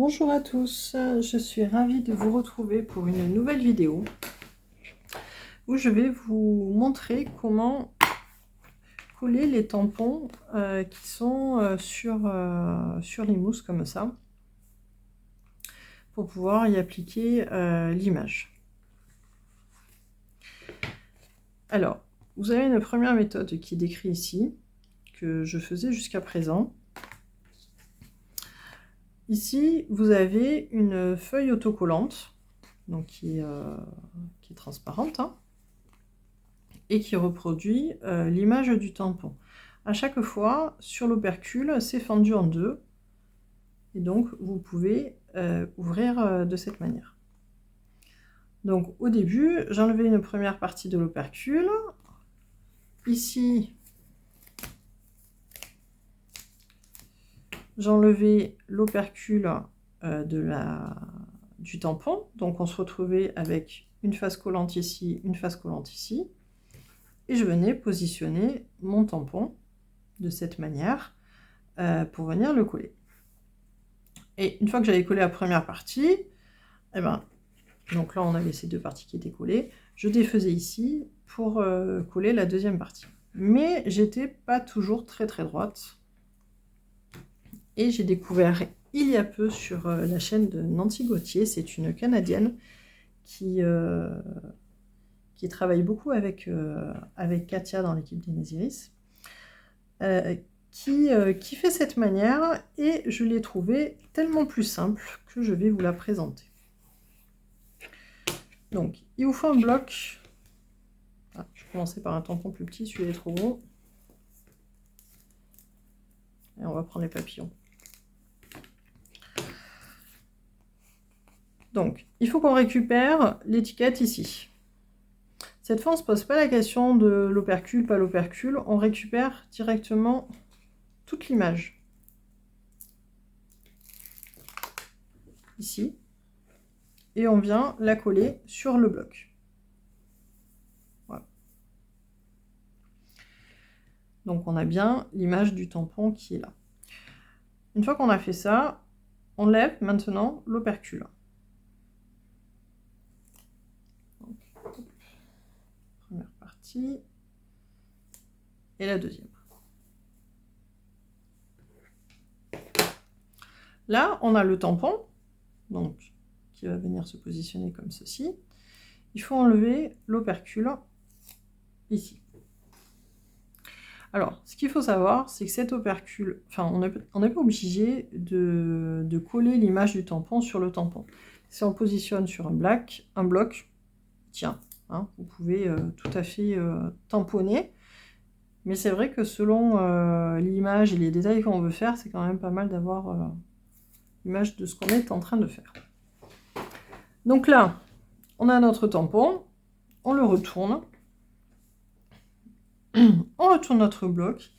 Bonjour à tous, je suis ravie de vous retrouver pour une nouvelle vidéo où je vais vous montrer comment coller les tampons qui sont sur les mousses comme ça pour pouvoir y appliquer l'image. Alors, vous avez une première méthode qui est décrite ici, que je faisais jusqu'à présent. Ici, vous avez une feuille autocollante, donc qui est transparente, hein, et qui reproduit l'image du tampon. À chaque fois, sur l'opercule, c'est fendu en deux, et donc vous pouvez ouvrir de cette manière. Donc au début, j'enlevais une première partie de l'opercule. Ici, j'enlevais l'opercule du tampon, donc on se retrouvait avec une face collante ici, une face collante ici, et je venais positionner mon tampon de cette manière pour venir le coller. Et une fois que j'avais collé la première partie, donc là on avait ces deux parties qui étaient collées, je défaisais ici pour coller la deuxième partie. Mais j'étais pas toujours très droite. Et j'ai découvert il y a peu sur la chaîne de Nancy Gauthier, c'est une Canadienne qui travaille beaucoup avec Katia dans l'équipe des Nésiris, qui fait cette manière, et je l'ai trouvée tellement plus simple que je vais vous la présenter. Donc, il vous faut un bloc. Ah, je vais commencer par un tampon plus petit, celui-là est trop gros. Et on va prendre les papillons. Donc, il faut qu'on récupère l'étiquette ici. Cette fois, on ne se pose pas la question de l'opercule, pas l'opercule. On récupère directement toute l'image. Ici. Et on vient la coller sur le bloc. Voilà. Donc, on a bien l'image du tampon qui est là. Une fois qu'on a fait ça, on lève maintenant l'opercule. Première partie. Et la deuxième. Là, on a le tampon, donc, qui va venir se positionner comme ceci. Il faut enlever l'opercule ici. Alors, ce qu'il faut savoir, c'est que cet opercule, enfin, on n'est pas obligé de coller l'image du tampon sur le tampon. Si on positionne sur un bloc, tiens, hein, vous pouvez tout à fait tamponner. Mais c'est vrai que selon l'image et les détails qu'on veut faire, c'est quand même pas mal d'avoir l'image de ce qu'on est en train de faire. Donc là, on a notre tampon, on le retourne. On retourne notre bloc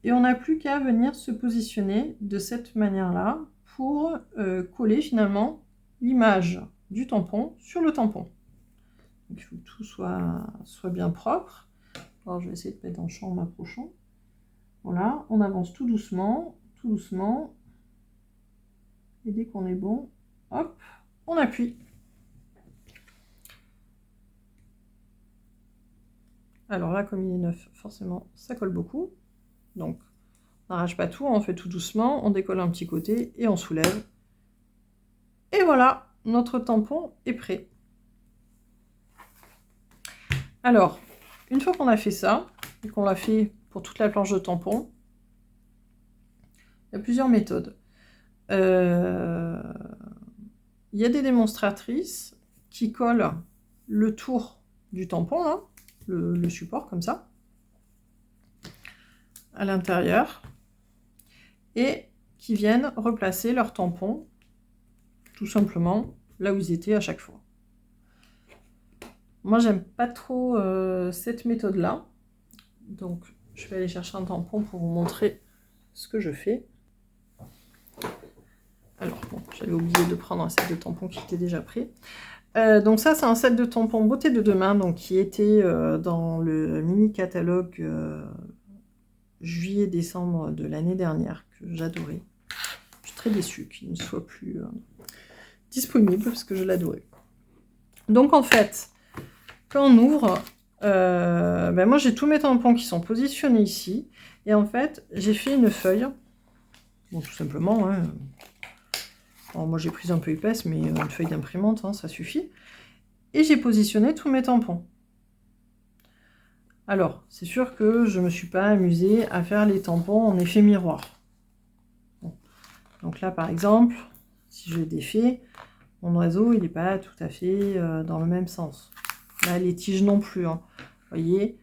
et on n'a plus qu'à venir se positionner de cette manière-là pour coller finalement l'image du tampon sur le tampon. Donc, il faut que tout soit bien propre. Alors je vais essayer de mettre dans le champ en m'approchant. Voilà, on avance tout doucement, et dès qu'on est bon, hop, on appuie. Alors là, comme il est neuf, forcément, ça colle beaucoup. Donc, on n'arrache pas tout, on fait tout doucement, on décolle un petit côté et on soulève. Et voilà, notre tampon est prêt. Alors, une fois qu'on a fait ça, et qu'on l'a fait pour toute la planche de tampon, il y a plusieurs méthodes. Il y a des démonstratrices qui collent le tour du tampon, hein, le support comme ça, à l'intérieur, et qui viennent replacer leur tampon tout simplement là où ils étaient à chaque fois. Moi, j'aime pas trop cette méthode-là, donc je vais aller chercher un tampon pour vous montrer ce que je fais. Alors, bon, j'avais oublié de prendre un set de tampons qui était déjà prêt. Donc ça, c'est un set de tampons beauté de demain, donc qui était dans le mini catalogue juillet-décembre de l'année dernière, que j'adorais. Je suis serais déçue qu'il ne soit plus disponible parce que je l'adorais. Donc en fait, quand on ouvre, ben moi j'ai tous mes tampons qui sont positionnés ici. Et en fait, j'ai fait une feuille. Bon, tout simplement. Hein. Alors, moi j'ai pris un peu épaisse, mais une feuille d'imprimante, hein, ça suffit. Et j'ai positionné tous mes tampons. Alors, c'est sûr que je ne me suis pas amusée à faire les tampons en effet miroir. Bon. Donc là, par exemple, si je défais, mon oiseau, il n'est pas tout à fait dans le même sens. Là, les tiges non plus. Hein. Vous voyez,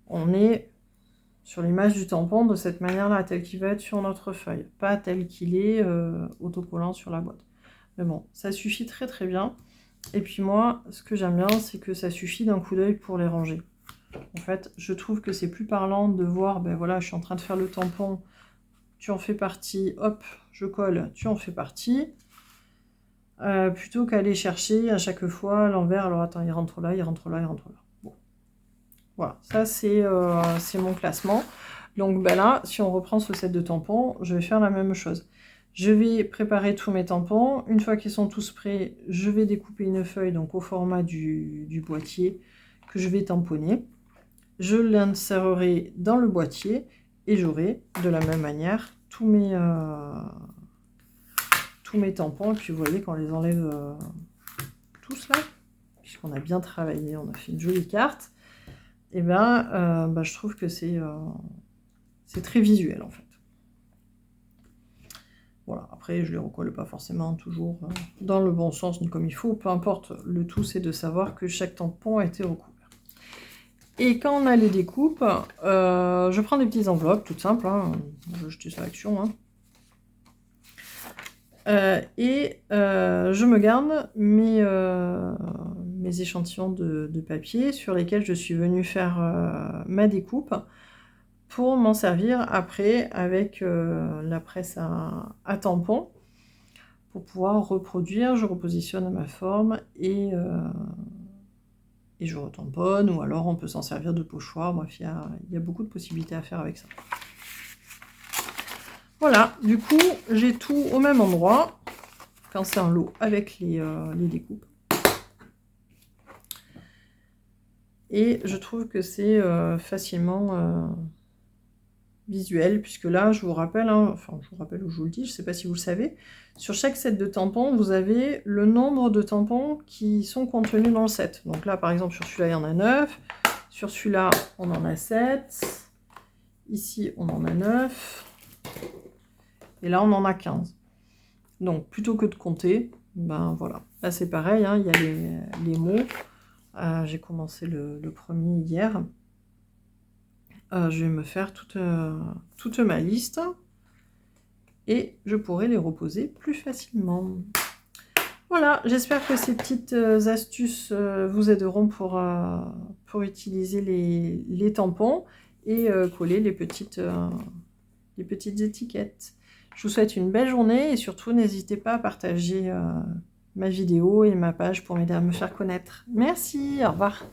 on est sur l'image du tampon de cette manière-là, tel qu'il va être sur notre feuille. Pas tel qu'il est autocollant sur la boîte. Mais bon, ça suffit très très bien. Et puis moi, ce que j'aime bien, c'est que ça suffit d'un coup d'œil pour les ranger. En fait, je trouve que c'est plus parlant de voir, ben voilà, je suis en train de faire le tampon, tu en fais partie, hop, je colle, tu en fais partie, plutôt qu'aller chercher à chaque fois l'envers, alors attends, il rentre là, il rentre là, il rentre là. Bon. Voilà, ça c'est mon classement. Donc ben là, si on reprend ce set de tampons, je vais faire la même chose. Je vais préparer tous mes tampons. Une fois qu'ils sont tous prêts, je vais découper une feuille donc au format du boîtier que je vais tamponner. Je l'insérerai dans le boîtier et j'aurai de la même manière tous mes tampons. Et puis vous voyez qu'on les enlève tous là, puisqu'on a bien travaillé, on a fait une jolie carte. Et ben, je trouve que c'est très visuel en fait. Voilà, après je ne les recolle pas forcément toujours dans le bon sens ni comme il faut, peu importe, le tout c'est de savoir que chaque tampon a été recouvert. Et quand on a les découpes, je prends des petites enveloppes, toutes simples, hein, je vais jeter ça à l'action. Hein. Je me garde mes échantillons de papier sur lesquels je suis venue faire ma découpe pour m'en servir après avec la presse à tampons pour pouvoir reproduire. Je repositionne à ma forme et je retamponne, ou alors on peut s'en servir de pochoir. Bref, il y a beaucoup de possibilités à faire avec ça. Voilà, du coup, j'ai tout au même endroit, quand c'est un lot, avec les découpes. Et je trouve que c'est facilement visuel, puisque là, je vous rappelle, hein, enfin, je vous rappelle ou je vous le dis, je ne sais pas si vous le savez, sur chaque set de tampons, vous avez le nombre de tampons qui sont contenus dans le set. Donc là, par exemple, sur celui-là, il y en a 9. Sur celui-là, on en a 7. Ici, on en a 9. Et là, on en a 15. Donc, plutôt que de compter, ben voilà. Là, c'est pareil, hein, il y a les mots. J'ai commencé le premier hier. Je vais me faire toute ma liste. Et je pourrai les reposer plus facilement. Voilà, j'espère que ces petites astuces vous aideront pour utiliser les tampons et coller les petites étiquettes. Je vous souhaite une belle journée et surtout n'hésitez pas à partager ma vidéo et ma page pour m'aider à me faire connaître. Merci, au revoir.